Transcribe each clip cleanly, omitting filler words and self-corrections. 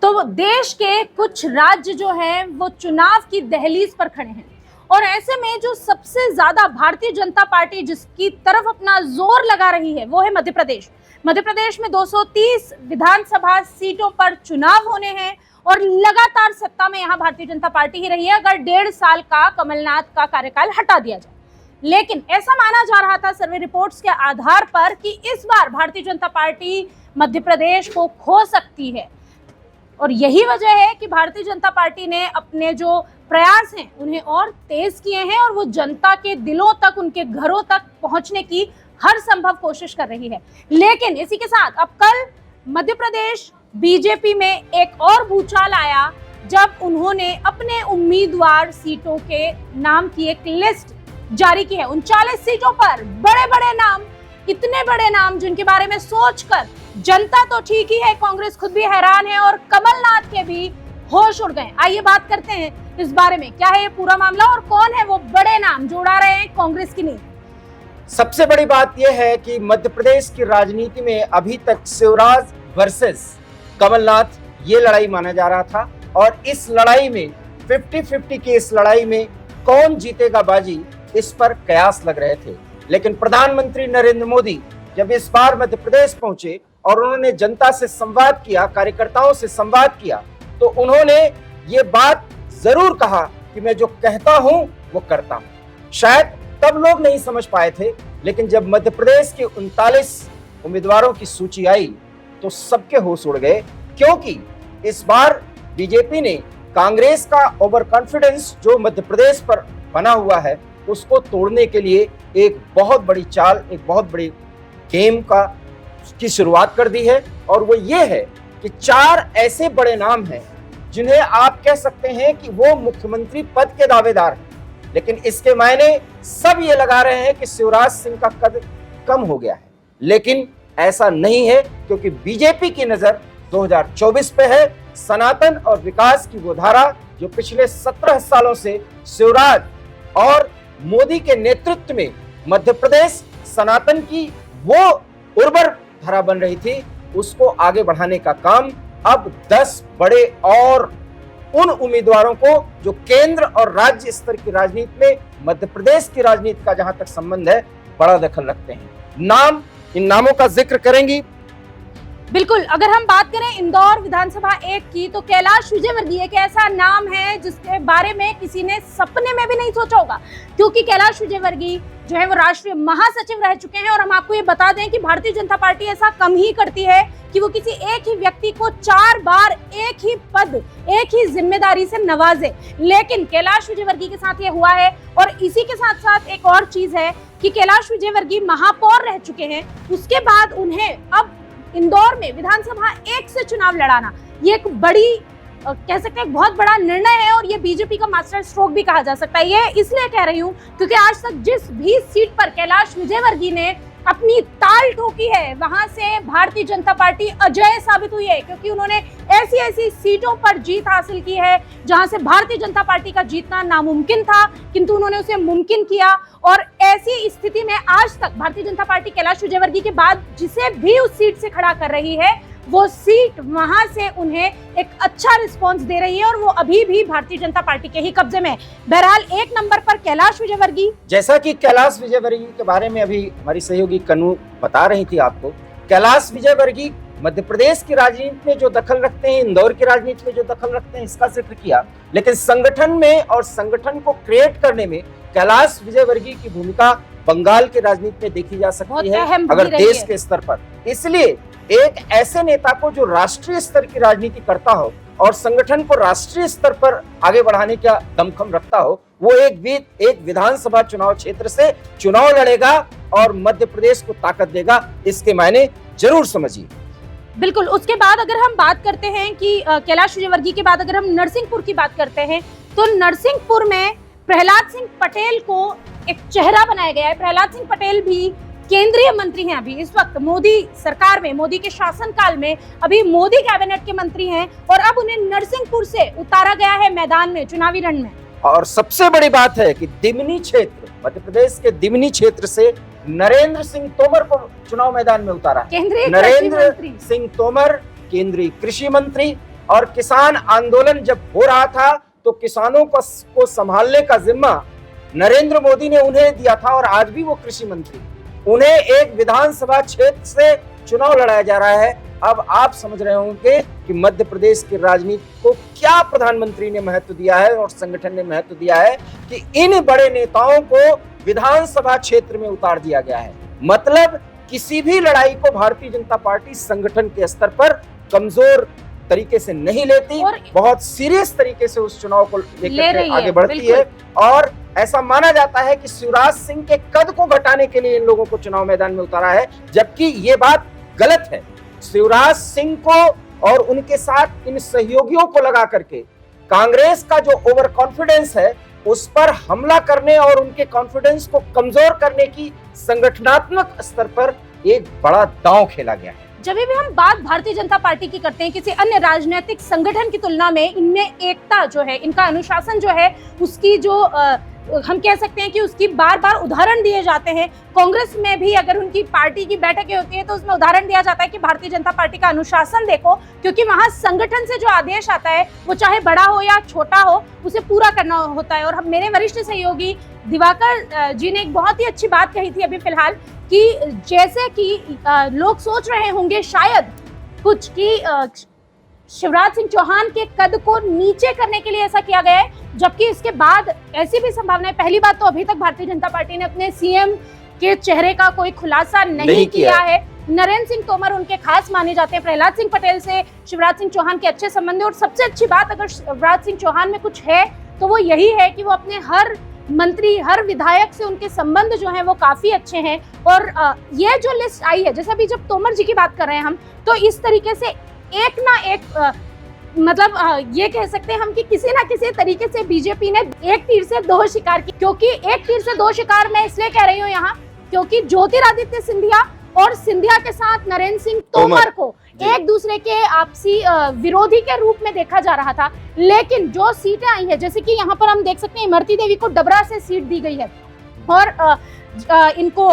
तो देश के कुछ राज्य जो हैं वो चुनाव की दहलीज पर खड़े हैं और ऐसे में जो सबसे ज्यादा भारतीय जनता पार्टी जिसकी तरफ अपना जोर लगा रही है वो है मध्य प्रदेश। मध्य प्रदेश में 230 विधानसभा सीटों पर चुनाव होने हैं और लगातार सत्ता में यहाँ भारतीय जनता पार्टी ही रही है अगर 1.5 साल का कमलनाथ का कार्यकाल हटा दिया जाए। लेकिन ऐसा माना जा रहा था सर्वे रिपोर्ट्स के आधार पर कि इस बार भारतीय जनता पार्टी मध्य प्रदेश को खो सकती है और यही वजह है कि भारतीय जनता पार्टी ने अपने जो प्रयास हैं उन्हें और तेज किए हैं और वो जनता के दिलों तक, उनके घरों तक पहुंचने की हर संभव कोशिश कर रही है। लेकिन इसी के साथ अब कल मध्य प्रदेश बीजेपी में एक और भूचाल आया जब उन्होंने अपने उम्मीदवार सीटों के नाम की एक लिस्ट जारी की है। 39 सीटों पर बड़े बड़े नाम, इतने बड़े नाम जिनके बारे में सोचकर जनता तो ठीक ही है, कांग्रेस खुद भी हैरान है और कमलनाथ के भी होश उड़ गए। आइए बात करते हैं इस बारे में, क्या है ये पूरा मामला और कौन है वो बड़े नाम जो उड़ा रहे हैं कांग्रेस की नींद। सबसे बड़ी बात यह है कि मध्य प्रदेश की राजनीति में अभी तक शिवराज वर्सेस कमलनाथ ये लड़ाई माना जा रहा था और इस लड़ाई में 50-50 की इस लड़ाई में कौन जीतेगा बाजी, इस पर कयास लग रहे थे। लेकिन प्रधानमंत्री नरेंद्र मोदी जब इस बार मध्य प्रदेश पहुंचे और उन्होंने जनता से संवाद किया, कार्यकर्ताओं से संवाद किया, तो उन्होंने ये बात जरूर कहा कि मैं जो कहता हूं वो करता हूं। शायद तब लोग नहीं समझ पाए थे, लेकिन जब मध्य प्रदेश के 39 उम्मीदवारों की सूची आई तो सबके होश उड़ गए, क्योंकि इस बार बीजेपी ने कांग्रेस का ओवर कॉन्फिडेंस जो मध्य प्रदेश पर बना हुआ है उसको तोड़ने के लिए एक बहुत बड़ी चाल, एक बहुत बड़ी गेम की शुरुआत कर दी है। और वो ये है कि 4 ऐसे बड़े नाम हैं जिन्हें आप कह सकते हैं कि वो मुख्यमंत्री पद के दावेदार हैं, लेकिन इसके मायने सब ये लगा रहे हैं कि शिवराज सिंह का कद कम हो गया है। लेकिन ऐसा नहीं है, क्योंकि बीजेपी की नजर 2024 पे है। सनातन और विकास की वो धारा जो पिछले 17 सालों से शिवराज और मोदी के नेतृत्व में मध्य प्रदेश सनातन की वो उर्वर धारा बन रही थी, उसको आगे बढ़ाने का काम अब 10 बड़े और उन उम्मीदवारों को जो केंद्र और राज्य स्तर की राजनीति में मध्य प्रदेश की राजनीति का जहां तक संबंध है बड़ा दखल रखते हैं। इन नामों का जिक्र करेंगी। बिल्कुल, अगर हम बात करें इंदौर विधानसभा 1 की तो कैलाश विजयवर्गीय एक ऐसा नाम है जिसके बारे में किसी ने सपने में भी नहीं सोचा होगा, क्योंकि कैलाश विजयवर्गीय जो है वो राष्ट्रीय महासचिव रह चुके हैं। और हम आपको ये बता दें कि भारतीय जनता पार्टी ऐसा कम ही करती है कि वो किसी एक ही व्यक्ति को 4 बार एक ही पद, एक ही जिम्मेदारी से नवाजे, लेकिन कैलाश विजयवर्गीय के साथ ये हुआ है। और इसी के साथ साथ एक और चीज है कि कैलाश विजयवर्गीय महापौर रह चुके हैं, उसके बाद उन्हें अब इंदौर में विधानसभा 1 से चुनाव लड़ाना ये एक बड़ी कह सकते हैं बहुत बड़ा निर्णय है और ये बीजेपी का मास्टर स्ट्रोक भी कहा जा सकता है। ये इसलिए कह रही हूँ क्योंकि आज तक जिस भी सीट पर कैलाश विजयवर्गीय ने अपनी ताल ठोकी है वहां से भारतीय जनता पार्टी अजय साबित हुई है, क्योंकि उन्होंने ऐसी सीटों पर जीत हासिल की है जहां से भारतीय जनता पार्टी का जीतना नामुमकिन था, किंतु उन्होंने उसे मुमकिन किया। और ऐसी स्थिति में आज तक भारतीय जनता पार्टी कैलाश विजयवर्गीय के बाद जिसे भी उस सीट से खड़ा कर रही है वो सीट वहां से उन्हें एक अच्छा रिस्पांस दे रही है और वो अभी भी भारतीय जनता पार्टी के ही कब्जे में। बहरहाल 1 नंबर पर कैलाश विजयवर्गीय। जैसा कि कैलाश विजयवर्गीय के बारे में अभी हमारी सहयोगी कन्नू बता रही थी आपको, कैलाश विजयवर्गीय मध्य प्रदेश की राजनीति में जो दखल रखते हैं, इंदौर की राजनीति में जो दखल रखते हैं, इसका जिक्र किया, लेकिन संगठन में और संगठन को क्रिएट करने में कैलाश विजयवर्गीय की भूमिका बंगाल की राजनीति में देखी जा सकती है अगर देश के स्तर पर। इसलिए एक ऐसे नेता को जो राष्ट्रीय स्तर की राजनीति करता हो और संगठन को राष्ट्रीय स्तर पर आगे बढ़ाने का दमखम रखता हो, वो एक विधानसभा चुनाव क्षेत्र से चुनाव लड़ेगा और मध्य प्रदेश को ताकत देगा, इसके मायने जरूर समझिए। बिल्कुल, उसके बाद अगर हम बात करते हैं कि कैलाश विजयवर्गीय के बाद अगर हम नरसिंहपुर की बात करते हैं तो नरसिंहपुर में प्रहलाद सिंह पटेल को एक चेहरा बनाया गया है। प्रहलाद सिंह पटेल भी केंद्रीय मंत्री हैं अभी इस वक्त मोदी सरकार में, मोदी के शासनकाल में अभी मोदी कैबिनेट के मंत्री हैं और अब उन्हें नरसिंहपुर से उतारा गया है मैदान में, चुनावी रण में। और सबसे बड़ी बात है कि दिमनी क्षेत्र, मध्य प्रदेश के दिमनी क्षेत्र से नरेंद्र सिंह तोमर को चुनाव मैदान में उतारा है। नरेंद्र सिंह तोमर केंद्रीय कृषि मंत्री और किसान आंदोलन जब हो रहा था तो किसानों को संभालने का जिम्मा नरेंद्र मोदी ने उन्हें दिया था, और आज भी वो कृषि मंत्री, उन्हें एक विधानसभा क्षेत्र से चुनाव लड़ाया जा रहा है। अब आप समझ रहे होंगे कि मध्य प्रदेश की राजनीति को क्या प्रधानमंत्री ने महत्व दिया है और संगठन ने महत्व दिया है कि इन बड़े नेताओं को विधानसभा क्षेत्र में उतार दिया गया है। मतलब किसी भी लड़ाई को भारतीय जनता पार्टी संगठन के स्तर पर कमजोर तरीके से नहीं लेती, बहुत सीरियस तरीके से उस चुनाव को लेकर आगे बढ़ती है। और ऐसा माना जाता है कि शिवराज सिंह के कद को घटाने के लिए इन लोगों को चुनाव मैदान में उतारा है, जबकि ये बात गलत है। शिवराज सिंह को और उनके साथ इन सहयोगियों को लगा करके कांग्रेस का जो ओवर कॉन्फिडेंस है उस पर हमला करने और उनके कॉन्फिडेंस को कमजोर करने की संगठनात्मक स्तर पर एक बड़ा दांव खेला गया है। जब भी हम बात भारतीय जनता पार्टी की करते हैं किसी अन्य राजनीतिक संगठन की तुलना में, इनमें एकता जो है, इनका अनुशासन जो है, उसकी जो हम कह सकते हैं कि उसकी बार बार उदाहरण दिए जाते हैं। कांग्रेस में भी अगर उनकी पार्टी की बैठकें होती है तो उसमें उदाहरण दिया जाता है कि भारतीय जनता पार्टी का अनुशासन देखो, क्योंकि वहां संगठन से जो आदेश आता है वो चाहे बड़ा हो या छोटा हो उसे पूरा करना होता है। और मेरे वरिष्ठ सहयोगी दिवाकर जी ने एक बहुत ही अच्छी बात कही थी अभी फिलहाल कि जैसे कि लोग सोच रहे होंगे शायद कुछ कि शिवराज सिंह चौहान के कद को नीचे करने के लिए ऐसा किया गया है, जबकि इसके बाद ऐसी भी संभावना है। पहली बात तो अभी तक भारतीय जनता पार्टी ने अपने सीएम के चेहरे का कोई खुलासा नहीं किया है। नरेंद्र सिंह तोमर उनके खास माने जाते हैं, प्रहलाद सिंह पटेल से शिवराज सिंह चौहान के अच्छे संबंध है। और सबसे अच्छी बात अगर शिवराज सिंह चौहान में कुछ है तो वो यही है कि वो अपने हर मंत्री, हर विधायक से उनके संबंध जो हैं वो काफी अच्छे हैं। और ये जो लिस्ट आई है, जैसे अभी जब तोमर जी की बात कर रहे हैं हम, तो इस तरीके से एक ना एक मतलब ये कह सकते हैं हम कि किसी ना किसी तरीके से बीजेपी ने एक तीर से दो शिकार की। क्योंकि एक तीर से दो शिकार मैं इसलिए कह रही हूँ यहाँ, क्योंकि ज्योतिरादित्य सिंधिया और सिंधिया के साथ नरेंद्र सिंह तोमर को एक दूसरे के आपसी विरोधी के रूप में देखा जा रहा था। लेकिन जो सीटें आई है, जैसे कि यहाँ पर हम देख सकते हैं इमरती देवी को डबरा से सीट दी गई है, और इनको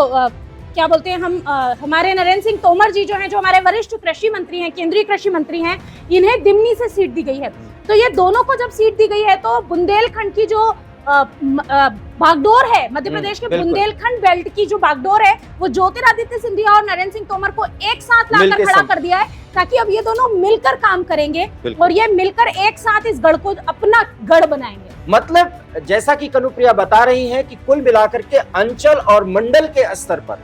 क्या बोलते हैं हम, हमारे नरेंद्र सिंह तोमर जी जो हैं, जो हमारे वरिष्ठ कृषि मंत्री हैं, केंद्रीय कृषि मंत्री हैं, इन्हें दिमनी से सीट दी गई है। तो ये दोनों को जब सीट दी गई है तो बुंदेलखंड की जो बागडोर है, मध्य प्रदेश के बुंदेलखंड बेल्ट की जो बागडोर है, वो ज्योतिरादित्य सिंधिया और नरेंद्र सिंह तोमर को एक साथ लाकर खड़ा कर दिया है, ताकि अब ये दोनों मिलकर काम करेंगे और ये मिलकर एक साथ इस गढ़ को अपना गढ़ बनाएंगे। मतलब जैसा कि कनुप्रिया बता रही हैं कि कुल मिलाकर के अंचल और मंडल के स्तर पर,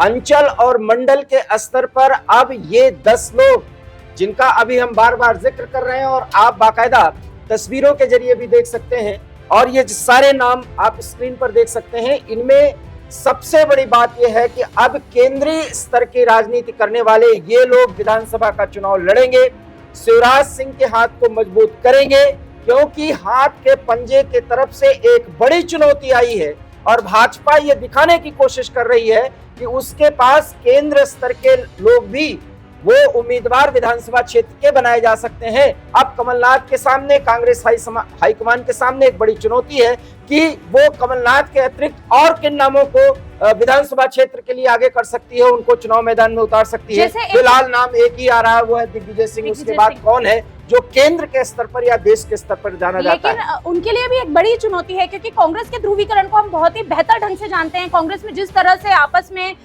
अंचल और मंडल के स्तर पर अब ये 10 लोग जिनका अभी हम बार बार जिक्र कर रहे हैं और आप बाकायदा तस्वीरों के जरिए भी देख सकते हैं, और ये सारे नाम आप स्क्रीन पर देख सकते हैं, इनमें सबसे बड़ी बात यह है कि अब केंद्रीय स्तर की राजनीति करने वाले ये लोग विधानसभा का चुनाव लड़ेंगे, शिवराज सिंह के हाथ को मजबूत करेंगे, क्योंकि हाथ के पंजे के तरफ से एक बड़ी चुनौती आई है और भाजपा ये दिखाने की कोशिश कर रही है कि उसके पास केंद्र स्तर के लोग भी वो उम्मीदवार विधानसभा क्षेत्र के बनाए जा सकते हैं। अब कमलनाथ के सामने, कांग्रेस हाईकमान के सामने एक बड़ी चुनौती है कि वो कमलनाथ के अतिरिक्त और किन नामों को विधानसभा क्षेत्र के लिए आगे कर सकती है, उनको चुनाव मैदान में उतार सकती है। फिलहाल नाम एक ही आ रहा है, वो है दिग्विजय सिंह। उसके बाद कौन है जो केंद्र के स्तर पर या देश के स्तर पर जाना जाता है? लेकिन उनके लिए भी एक बड़ी चुनौती है, क्योंकि कांग्रेस के ध्रुवीकरण को हम बहुत ही बेहतर ढंग से जानते हैं। कांग्रेस में जिस तरह से आपस में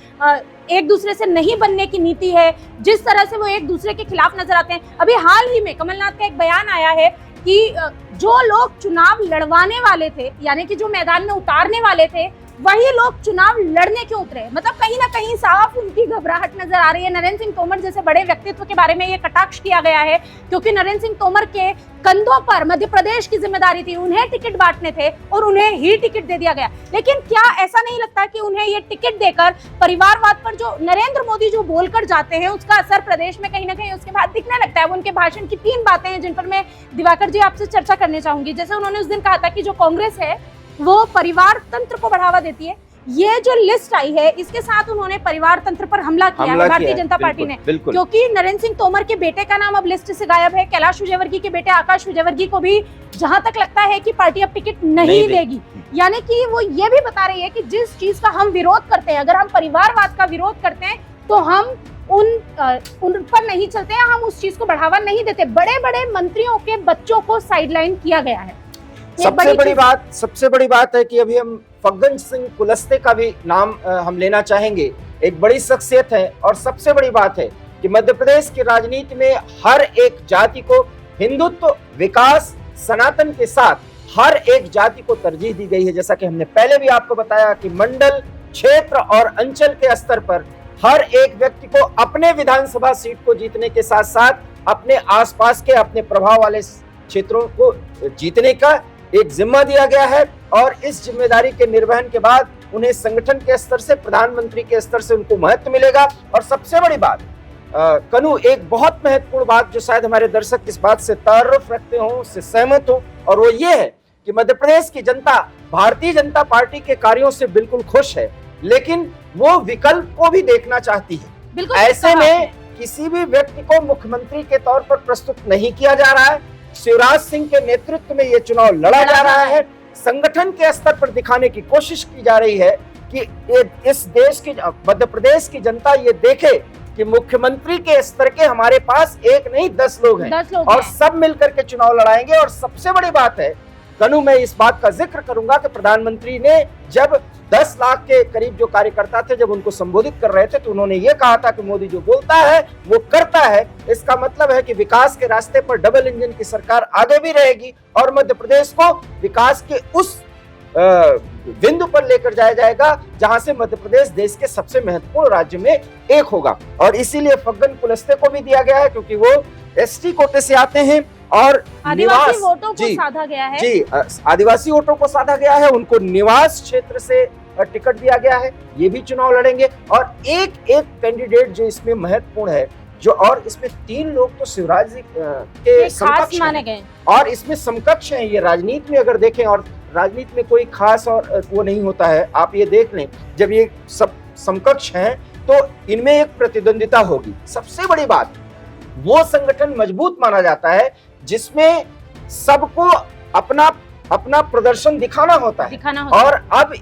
एक दूसरे से नहीं बनने की नीति है, जिस तरह से वो एक दूसरे के खिलाफ नजर आते हैं। अभी हाल ही में कमलनाथ का एक बयान आया है कि जो लोग चुनाव लड़वाने वाले थे, यानी कि जो मैदान में उतारने वाले थे, वही लोग चुनाव लड़ने क्यों उतरे। मतलब कहीं ना कहीं साफ उनकी घबराहट नजर आ रही है। नरेंद्र सिंह तोमर जैसे बड़े व्यक्तित्व के बारे में ये कटाक्ष किया गया है, क्योंकि नरेंद्र सिंह तोमर के कंधों पर मध्य प्रदेश की जिम्मेदारी थी, उन्हें टिकट बांटने थे और उन्हें ही टिकट दे दिया गया। लेकिन क्या ऐसा नहीं लगता कि उन्हें ये टिकट देकर परिवारवाद पर जो नरेंद्र मोदी जो बोलकर जाते हैं, उसका असर प्रदेश में कहीं ना कहीं उसके बाद दिखने लगता है। उनके भाषण की 3 बातें हैं जिन पर मैं दिवाकर जी आपसे चर्चा करना चाहूंगी। जैसे उन्होंने उस दिन कहा था कि जो कांग्रेस है वो परिवार तंत्र को बढ़ावा देती है। ये जो लिस्ट आई है, इसके साथ उन्होंने परिवार तंत्र पर हमला किया है भारतीय जनता पार्टी ने, क्योंकि नरेंद्र सिंह तोमर के बेटे का नाम अब लिस्ट से गायब है। कैलाश विजयवर्गीय के बेटे आकाश विजयवर्गीय को भी जहां तक लगता है कि पार्टी अब टिकट नहीं देगी। यानी कि वो ये भी बता रही है कि जिस चीज का हम विरोध करते हैं, अगर हम परिवारवाद का विरोध करते हैं तो हम उन पर नहीं चलते हैं, हम उस चीज को बढ़ावा नहीं देते। बड़े बड़े मंत्रियों के बच्चों को साइडलाइन किया गया है। सबसे बड़ी बात है कि अभी हम फग्गन सिंह कुलस्ते का भी नाम हम लेना चाहेंगे। एक बड़ी शख्सियत है और सबसे बड़ी बात है कि मध्य प्रदेश की राजनीति में हर एक जाति को हिंदुत्व, विकास, सनातन के साथ हर एक जाति को तरजीह दी गई है। जैसा कि हमने पहले भी आपको बताया कि मंडल, क्षेत्र और अंचल के स्तर पर हर एक व्यक्ति को अपने विधानसभा सीट को जीतने के साथ साथ अपने आसपास के, अपने प्रभाव वाले क्षेत्रों को जीतने का एक जिम्मा दिया गया है। और इस जिम्मेदारी के निर्वहन के बाद उन्हें संगठन के स्तर से, प्रधानमंत्री के स्तर से उनको महत्व मिलेगा। और सबसे बड़ी बात कनु, एक बहुत महत्वपूर्ण बात जो शायद हमारे दर्शक इस बात से तारुफ रखते हो, उससे सहमत हो, और वो ये है कि मध्य प्रदेश की जनता भारतीय जनता पार्टी के कार्यों से बिल्कुल खुश है, लेकिन वो विकल्प को भी देखना चाहती है। ऐसे में किसी भी व्यक्ति को मुख्यमंत्री के तौर पर प्रस्तुत नहीं किया जा रहा है। शिवराज सिंह के नेतृत्व में ये चुनाव लड़ा जा रहा है। संगठन के स्तर पर दिखाने की कोशिश की जा रही है कि इस देश की, मध्य प्रदेश की जनता ये देखे कि मुख्यमंत्री के स्तर के हमारे पास एक नहीं 10 लोग हैं, और सब मिलकर के चुनाव लड़ाएंगे। और सबसे बड़ी बात है कनु, मैं इस बात का जिक्र करूंगा कि प्रधानमंत्री ने जब 10 लाख के करीब जो कार्यकर्ता थे, जब उनको संबोधित कर रहे थे, तो उन्होंने ये कहा था कि मोदी जो बोलता है वो करता है। इसका मतलब है कि विकास के रास्ते पर डबल इंजन की सरकार आगे भी रहेगी और मध्य प्रदेश को विकास के उस बिंदु पर लेकर जाया जाएगा जहां से मध्य प्रदेश देश के सबसे महत्वपूर्ण राज्य में एक होगा। और इसीलिए फग्गन कुलस्ते को भी दिया गया है क्योंकि वो एसटी कोटे से आते हैं और आदिवासी वोटों को साधा गया है। जी, आदिवासी वोटों को साधा गया है, उनको निवास क्षेत्र से टिकट दिया गया है, ये भी चुनाव लड़ेंगे। और एक एक कैंडिडेट जो इसमें महत्वपूर्ण है, जो, और इसमें 3 लोग तो शिवराज जी के समकक्ष माने गए और इसमें समकक्ष हैं। ये राजनीति में अगर देखें, और राजनीति में कोई खास और वो नहीं होता है, आप ये देख लें, जब ये सब समकक्ष हैं तो इनमें एक प्रतिद्वंदिता होगी। सबसे बड़ी बात, वो संगठन मजबूत माना जाता है जिसमें सबको अपना अपना प्रदर्शन दिखाना होता है। और अब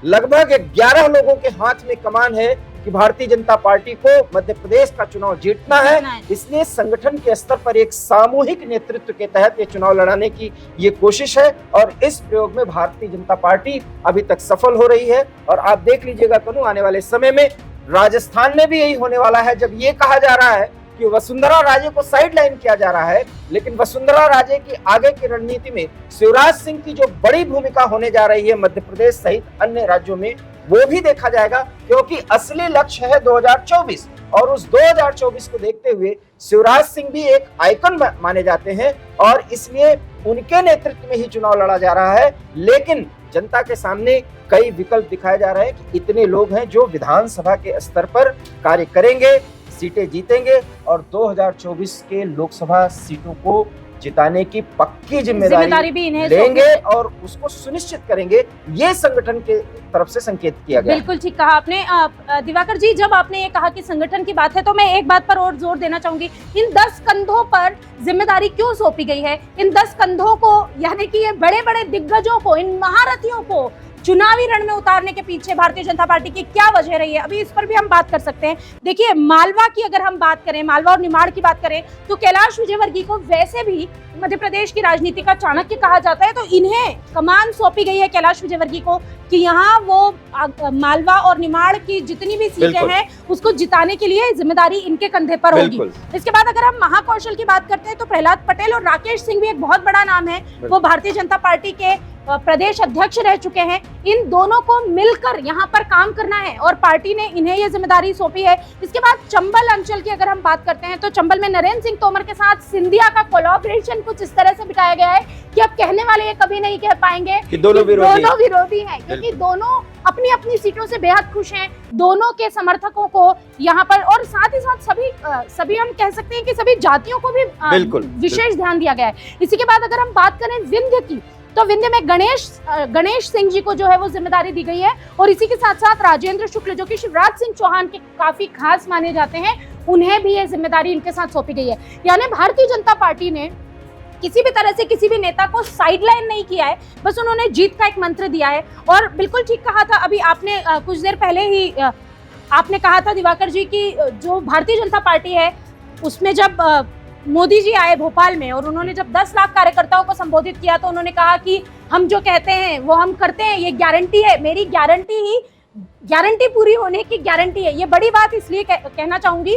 लगभग 11 लोगों के हाथ में कमान है कि भारतीय जनता पार्टी को मध्य प्रदेश का चुनाव जीतना है। इसलिए संगठन के स्तर पर एक सामूहिक नेतृत्व के तहत ये चुनाव लड़ाने की ये कोशिश है और इस प्रयोग में भारतीय जनता पार्टी अभी तक सफल हो रही है। और आप देख लीजिएगा कनु, आने वाले समय में राजस्थान में भी यही होने वाला है। जब ये कहा जा रहा है कि वसुंधरा राजे को साइडलाइन किया जा रहा है, लेकिन वसुंधरा राजे की आगे की रणनीति में शिवराज सिंह की जो बड़ी भूमिका होने जा रही है मध्य प्रदेश सहित अन्य राज्यों में, वो भी देखा जाएगा, क्योंकि असली लक्ष्य है 2024 और उस 2024 को देखते हुए शिवराज सिंह भी एक आइकन माने जाते हैं और इसलिए उनके नेतृत्व में ही चुनाव लड़ा जा रहा है। लेकिन जनता के सामने कई विकल्प दिखाए जा रहे हैं कि इतने लोग हैं जो विधानसभा के स्तर पर कार्य करेंगे, सीटें जीतेंगे और 2024 के लोकसभा सीटों को जिताने की पक्की जिम्मेदारी भी इन्हें लेंगे और उसको सुनिश्चित करेंगे। ये संगठन के तरफ से संकेत किया गया। बिल्कुल ठीक कहा आपने दिवाकर जी। जब आपने ये कहा कि संगठन की बात है, तो मैं एक बात पर और जोर देना चाहूंगी, इन 10 कंधों पर जिम्मेदारी क्यों सौंपी गई है? इन 10 कंधों को, यानी कि ये बड़े बड़े दिग्गजों को, इन महारथियों को चुनावी रण में उतारने के पीछे भारतीय जनता पार्टी की क्या वजह रही है? अभी इस पर भी हम बात कर सकते हैं। देखिए, मालवा की अगर हम बात करें, मालवा और निमाड़ की बात करें, तो कैलाश विजयवर्गीय को वैसे भी मध्य प्रदेश की राजनीति का चाणक्य कहा जाता है, तो इन्हें कमान सौंपी गई है कैलाश विजयवर्गीय को कि यहाँ वो मालवा और निमाड़ की जितनी भी सीटें हैं उसको जिताने के लिए जिम्मेदारी इनके कंधे पर होगी। इसके बाद अगर हम महाकौशल की बात करते हैं, तो प्रहलाद पटेल और राकेश सिंह भी एक बहुत बड़ा नाम है, वो भारतीय जनता पार्टी के प्रदेश अध्यक्ष रह चुके हैं। इन दोनों को मिलकर यहाँ पर काम करना है और पार्टी ने इन्हें ये जिम्मेदारी सौंपी है। इसके बाद चंबल अंचल की अगर हम बात करते हैं, तो चंबल में नरेंद्र सिंह तोमर के साथ सिंधिया का कोलैबोरेशन कुछ इस तरह से बिठाया गया है कि अब कहने वाले ये कभी नहीं कह पाएंगे कि दोनों विरोधी हैं, क्योंकि दोनों अपनी अपनी सीटों से बेहद खुश हैं। दोनों के समर्थकों को यहाँ पर, और साथ ही साथ सभी हम कह सकते हैं कि सभी जातियों को भी विशेष ध्यान दिया गया है। इसी के बाद अगर हम बात करें विंध्य की, तो विंध्य में गणेश सिंह जी को जो है वो जिम्मेदारी दी गई है और इसी के साथ साथ राजेंद्र शुक्ल, जो कि शिवराज सिंह चौहान के काफी खास माने जाते हैं, उन्हें भी ये जिम्मेदारी इनके साथ सौंपी गई है। यानी भारतीय जनता पार्टी ने किसी भी तरह से किसी भी नेता को साइडलाइन नहीं किया है, बस उन्होंने जीत का एक मंत्र दिया है। और बिल्कुल ठीक कहा था अभी आपने, कुछ देर पहले ही आपने कहा था दिवाकर जी कि जो भारतीय जनता पार्टी है उसमें जब मोदी जी आए भोपाल में और उन्होंने जब 10 लाख कार्यकर्ताओं को संबोधित किया तो उन्होंने कहा कि हम जो कहते हैं वो हम करते हैं, ये गारंटी है, मेरी गारंटी पूरी होने की गारंटी है। ये बड़ी बात इसलिए कहना चाहूंगी।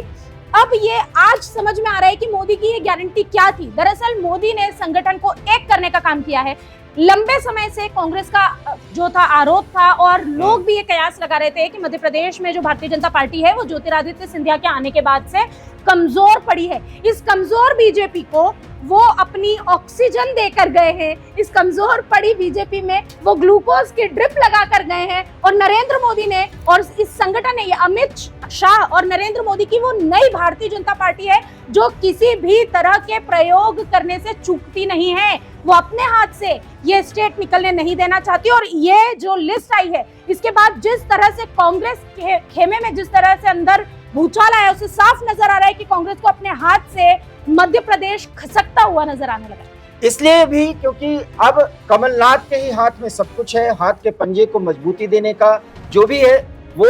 अब ये आज समझ में आ रहा है कि मोदी की ये गारंटी क्या थी। दरअसल मोदी ने संगठन को एक करने का काम किया है। लंबे समय से कांग्रेस का जो था आरोप था और लोग भी ये कयास लगा रहे थे कि मध्य प्रदेश में जो भारतीय जनता पार्टी है वो ज्योतिरादित्य सिंधिया के आने के बाद से कमजोर पड़ी है। इस कमजोर बीजेपी को वो अपनी ऑक्सीजन देकर गए हैं। इस कमजोर पड़ी बीजेपी में वो ग्लूकोज की ड्रिप लगा कर गए हैं और नरेंद्र मोदी ने और इस संगठन ने, ये अमित शाह और नरेंद्र मोदी की वो नई भारतीय जनता पार्टी है जो किसी भी तरह के प्रयोग करने से चूकती नहीं है। वो अपने हाथ से ये स्टेट निकलने नहीं देना चाहती। और ये जो लिस्ट आई है इसके बाद जिस तरह से कांग्रेस के खेमे में जिस तरह से अंदर भूचाल आया, उससे साफ नजर आ रहा है कि कांग्रेस को अपने हाथ से मध्य प्रदेश खसकता हुआ नजर आने लगा। इसलिए भी क्योंकि अब कमलनाथ के ही हाथ में सब कुछ है। हाथ के पंजे को मजबूती देने का जो भी है वो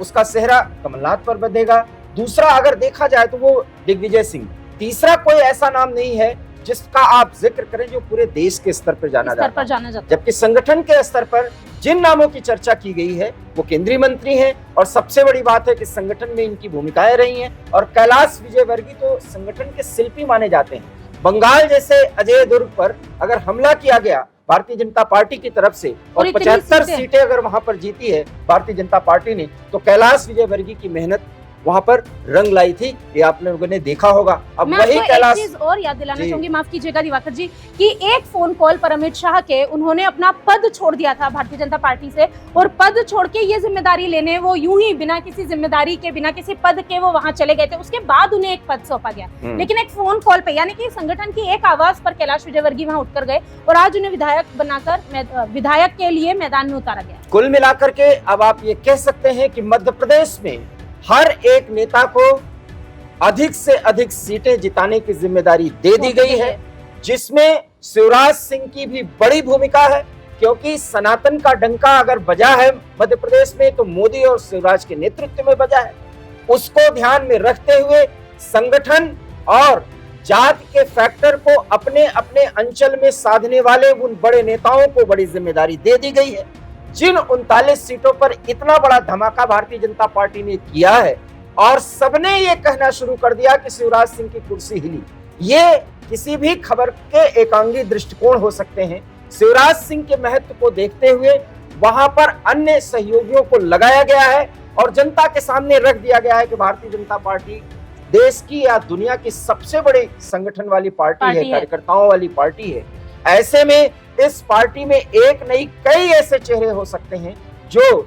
उसका सेहरा कमलनाथ पर बंधेगा। दूसरा अगर देखा जाए तो वो दिग्विजय सिंह। तीसरा कोई ऐसा नाम नहीं है जिसका आप जिक्र करें जो पूरे देश के स्तर पर जाना जाता है। जबकि संगठन के स्तर पर जिन नामों की चर्चा की गई है वो केंद्रीय मंत्री हैं और सबसे बड़ी बात है कि संगठन में इनकी भूमिकाएं रही हैं। और कैलाश विजयवर्गीय तो संगठन के शिल्पी माने जाते हैं। बंगाल जैसे अजय दुर्ग पर अगर हमला किया गया भारतीय जनता पार्टी की तरफ से और 75 सीटें अगर वहां पर जीती है भारतीय जनता पार्टी ने, तो कैलाश विजयवर्गीय की मेहनत वहां पर रंग लाई थी। ये आप लोगों ने देखा होगा। अब वही कैलाश, एक चीज और याद दिलाना चाहूंगी, माफ कीजिएगा दिवाकर जी, कि एक फोन कॉल पर अमित शाह के उन्होंने अपना पद छोड़ दिया था भारतीय जनता पार्टी से और पद छोड़ के ये जिम्मेदारी लेने वो यूं ही बिना किसी जिम्मेदारी के, बिना किसी पद के वो वहां चले गए थे। उसके बाद उन्हें एक पद सौंपा गया, लेकिन एक फोन कॉल पे, यानी कि संगठन की एक आवाज पर कैलाश विजयवर्गीय वहां उठकर गए और आज उन्हें विधायक बनाकर विधायक के लिए मैदान में उतारा गया। कुल मिलाकर के अब आप ये कह सकते हैं कि मध्य प्रदेश में हर एक नेता को अधिक से अधिक सीटें जिताने की जिम्मेदारी दे दी गई है, जिसमें शिवराज सिंह की भी बड़ी भूमिका है। क्योंकि सनातन का डंका अगर बजा है मध्य प्रदेश में तो मोदी और शिवराज के नेतृत्व में बजा है। उसको ध्यान में रखते हुए संगठन और जाति के फैक्टर को अपने अपने अंचल में साधने वाले उन बड़े नेताओं को बड़ी जिम्मेदारी दे दी गई है। जिन 39 सीटों पर इतना बड़ा धमाका भारतीय जनता पार्टी ने किया है और सबने ये कहना शुरू कर दिया कि शिवराज सिंह की कुर्सी हिली, ये किसी भी खबर के एकांगी दृष्टिकोण हो सकते हैं। शिवराज सिंह के महत्व को देखते हुए वहां पर अन्य सहयोगियों को लगाया गया है और जनता के सामने रख दिया गया है कि भारतीय जनता पार्टी देश की या दुनिया की सबसे बड़ी संगठन वाली पार्टी है, कार्यकर्ताओं वाली पार्टी है। ऐसे में इस पार्टी में एक नहीं कई ऐसे चेहरे हो सकते हैं जो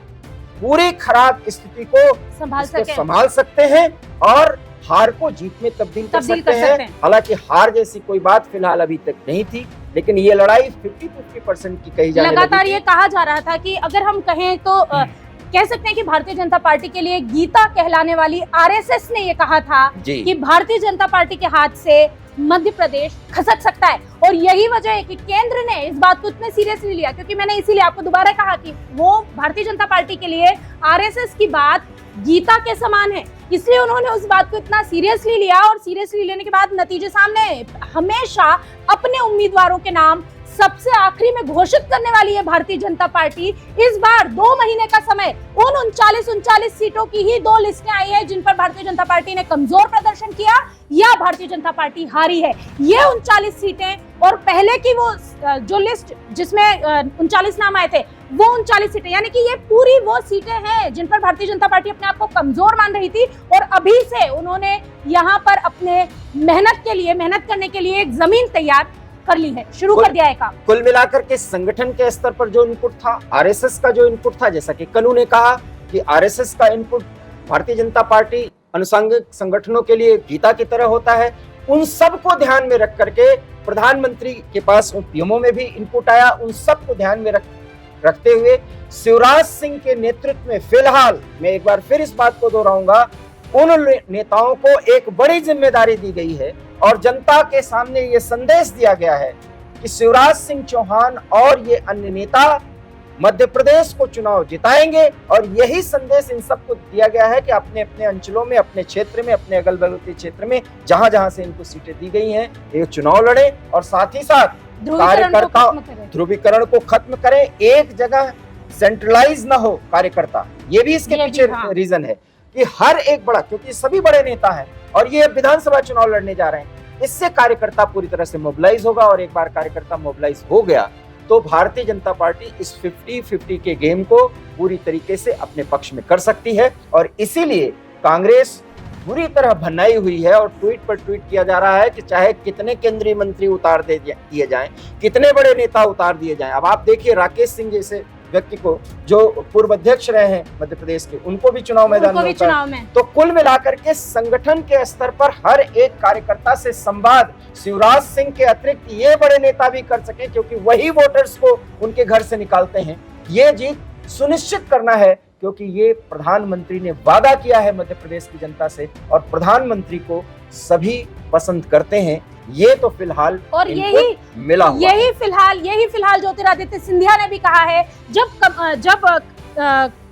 पूरी खराब स्थिति को संभाल सकते हैं और हार को जीत में तब्दील कर सकते हैं। हालांकि हार जैसी कोई बात फिलहाल अभी तक नहीं थी, लेकिन ये लड़ाई 50-50% की कही जाने लगी। लगातार ये कहा जा रहा था कि अगर हम कहें तो कह सकते हैं कि भारतीय जनता पार्टी के लिए गीता कहलाने वाली आरएसएस ने ये कहा था कि भारतीय जनता पार्टी के हाथ से मध्य प्रदेश खसक सकता है। और यही वजह है कि केंद्र ने इस बात को इतने सीरियसली लिया, क्योंकि मैंने इसीलिए आपको दोबारा कहा कि वो भारतीय जनता पार्टी के लिए आरएसएस की बात गीता के समान है, इसलिए उन्होंने उस बात को इतना सीरियसली लिया। और सीरियसली लेने के बाद नतीजे सामने, हमेशा अपने उम्मीदवारों के नाम सबसे आखिरी में घोषित करने वाली है भारतीय जनता पार्टी। इस बार 2 महीने का समय, उन 39 सीटों की ही 2 लिस्टें आई है जिन पर भारतीय जनता पार्टी ने कमजोर प्रदर्शन किया या भारतीय जनता पार्टी हारी है। ये 39 सीटें और पहले की वो जो लिस्ट जिसमें 39 नाम आए थे वो 39 सीटें, यानी कि ये पूरी वो सीटें हैं जिन पर भारतीय जनता पार्टी अपने आप को कमजोर मान रही थी और अभी से उन्होंने यहाँ पर अपने मेहनत करने के लिए एक जमीन तैयार कर ली है, शुरू कर दिया है काम। कुल मिलाकर के संगठन के स्तर पर जो इनपुट था, आरएसएस का जो इनपुट था, जैसा कि कनू ने कहा कि आरएसएस का इनपुट भारतीय जनता पार्टी अनुषंगिक संगठनों के लिए गीता की तरह होता है। उन सब को ध्यान में रख करके प्रधानमंत्री के पास पीएमओ में भी इनपुट आया। उन सब को ध्यान में रखते हुए शिवराज सिंह के नेतृत्व में फिलहाल मैं एक बार फिर इस बात को दोहराऊंगा, उन नेताओं को एक बड़ी जिम्मेदारी दी गई है और जनता के सामने ये संदेश दिया गया है कि शिवराज सिंह चौहान और ये अन्य नेता मध्य प्रदेश को चुनाव जिताएंगे। और यही संदेश इन सबको दिया गया है कि अपने अपने अंचलों में, अपने क्षेत्र में, अपने अगल बगल के क्षेत्र में जहां जहां से इनको सीटें दी गई हैं, ये चुनाव लड़े और साथ ही साथ कार्यकर्ता ध्रुवीकरण को खत्म करें। एक जगह सेंट्रलाइज ना हो कार्यकर्ता, ये भी इसके पीछे रीजन है कि हर एक बड़ा, क्योंकि सभी बड़े नेता हैं और ये विधानसभा चुनाव लड़ने जा रहे हैं, इससे कार्यकर्ता पूरी तरह से मोबिलाइज होगा। और एक बार कार्यकर्ता मोबिलाइज हो गया तो भारतीय जनता पार्टी इस 50-50 के गेम को पूरी तरीके से अपने पक्ष में कर सकती है। और इसीलिए कांग्रेस बुरी तरह भन्नाई हुई है और ट्वीट पर ट्वीट किया जा रहा है कि चाहे कितने केंद्रीय मंत्री उतार दिए जाएं, कितने बड़े नेता उतार दिए जाएं। अब आप देखिए राकेश सिंह जैसे व्यक्ति को, जो पूर्व अध्यक्ष रहे हैं मध्य प्रदेश के, उनको भी चुनाव मैदान में। तो कुल मिलाकर के संगठन के स्तर पर हर एक कार्यकर्ता से संवाद शिवराज सिंह के अतिरिक्त ये बड़े नेता भी कर सके, क्योंकि वही वोटर्स को उनके घर से निकालते हैं। ये जीत सुनिश्चित करना है, क्योंकि ये प्रधानमंत्री ने वादा किया है मध्य प्रदेश की जनता से और प्रधानमंत्री को सभी पसंद करते हैं। ये तो फिलहाल और यही फिलहाल ज्योतिरादित्य सिंधिया ने भी कहा है। जब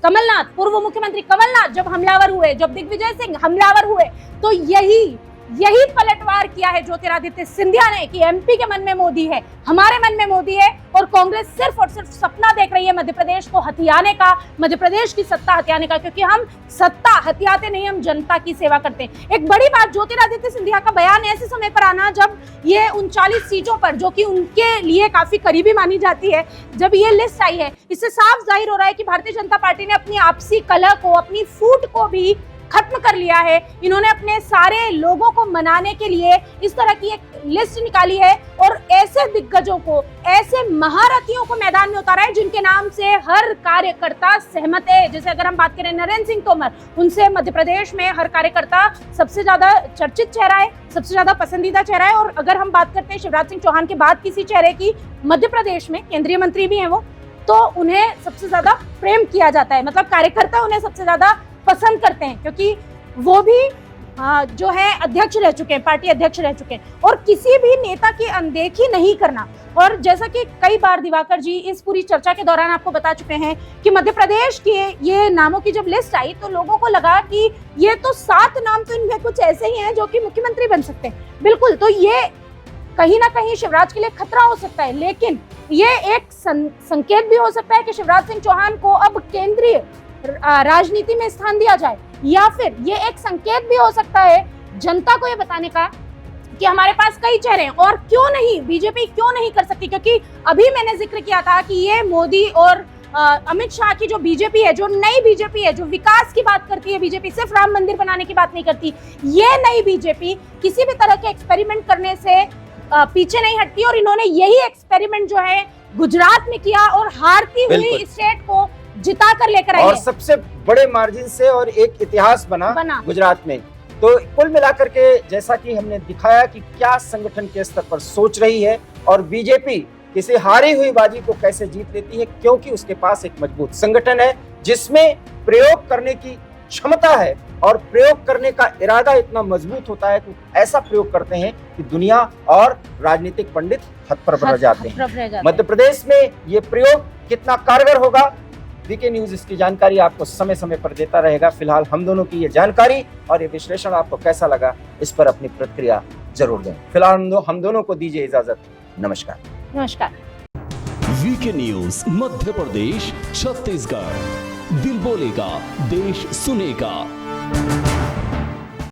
कमलनाथ, पूर्व मुख्यमंत्री कमलनाथ जब हमलावर हुए, जब दिग्विजय सिंह हमलावर हुए, तो यही पलटवार किया है ज्योतिरादित्य सिंधिया ने कि एमपी के मन में मोदी है, हमारे मन में मोदी है और कांग्रेस सिर्फ और सिर्फ सपना देख रही है मध्य प्रदेश को हथियाने का, मध्य प्रदेश की सत्ता हथियाने का, क्योंकि हम सत्ता हथियाते नहीं, हम जनता की सेवा करते हैं। एक बड़ी बात, ज्योतिरादित्य सिंधिया का बयान ऐसे समय पर आना जब ये 39 सीटों पर, जो कि उनके लिए काफी करीबी मानी जाती है, जब ये लिस्ट आई है, इससे साफ जाहिर हो रहा है कि भारतीय जनता पार्टी ने अपनी आपसी कलह को, अपनी फूट को भी खत्म कर लिया है। इन्होंने अपने सारे लोगों को मनाने के लिए इस तरह की एक लिस्ट निकाली है और ऐसे दिग्गजों को, ऐसे महारथियों को मैदान में उतारा है जिनके नाम से हर कार्यकर्ता सहमत है। जैसे अगर हम बात करें नरेंद्र सिंह तोमर, उनसे मध्य प्रदेश में हर कार्यकर्ता सबसे ज्यादा चर्चित चेहरा है, सबसे ज्यादा पसंदीदा चेहरा है। और अगर हम बात करते हैं शिवराज सिंह चौहान के बाद किसी चेहरे की, मध्य प्रदेश में केंद्रीय मंत्री भी हैं वो, तो उन्हें सबसे ज्यादा प्रेम किया जाता है, मतलब कार्यकर्ता उन्हें सबसे ज्यादा पसंद करते हैं, क्योंकि वो भी जो है अध्यक्ष रह चुके हैं, पार्टी अध्यक्ष रह चुके हैं। और किसी भी नेता की अनदेखी नहीं करना। और जैसा कि कई बार दिवाकर जी इस पूरी चर्चा के दौरान आपको बता चुके हैं कि मध्य प्रदेश के ये नामों की जब लिस्ट आई तो लोगों को लगा कि ये तो 7 नाम तो इनमें कुछ ऐसे ही हैं जो कि मुख्यमंत्री बन सकते हैं। बिल्कुल, तो ये कहीं ना कहीं शिवराज के लिए खतरा हो सकता है, लेकिन ये एक संकेत भी हो सकता है कि शिवराज सिंह चौहान को अब केंद्रीय राजनीति में स्थान दिया जाए, या फिर ये एक संकेत भी हो सकता है जनता को ये बताने का कि हमारे पास कई चेहरे हैं और क्यों नहीं, बीजेपी क्यों नहीं कर सकती। क्योंकि अभी मैंने जिक्र किया था कि ये मोदी और अमित शाह की जो बीजेपी है, जो नई बीजेपी है, जो विकास की बात करती है बीजेपी, सिर्फ राम मंदिर बनाने की बात नहीं करती, ये नई बीजेपी किसी भी तरह के एक्सपेरिमेंट करने से पीछे नहीं हटती। और इन्होंने यही एक्सपेरिमेंट जो है गुजरात में किया और हारती हुई स्टेट को जिता कर लेकर आई, और सबसे बड़े मार्जिन से, और एक इतिहास बना गुजरात में। तो कुल मिलाकर के जैसा कि हमने दिखाया कि क्या संगठन के स्तर पर सोच रही है और बीजेपी किसी हारी हुई बाजी को कैसे जीत लेती है, क्योंकि उसके पास एक मजबूत संगठन है जिसमें प्रयोग करने की क्षमता है और प्रयोग करने का इरादा इतना मजबूत होता है कि ऐसा प्रयोग करते हैं कि दुनिया और राजनीतिक पंडित हतप्रभ रह जाते हैं। मध्य प्रदेश में ये प्रयोग कितना कारगर होगा, वीके न्यूज इसकी जानकारी आपको समय समय पर देता रहेगा। फिलहाल हम दोनों की ये जानकारी और ये विश्लेषण आपको कैसा लगा, इस पर अपनी प्रतिक्रिया जरूर दें। फिलहाल हम दोनों को दीजिए इजाजत। नमस्कार। वीके न्यूज मध्य प्रदेश छत्तीसगढ़, दिल बोलेगा, देश सुनेगा।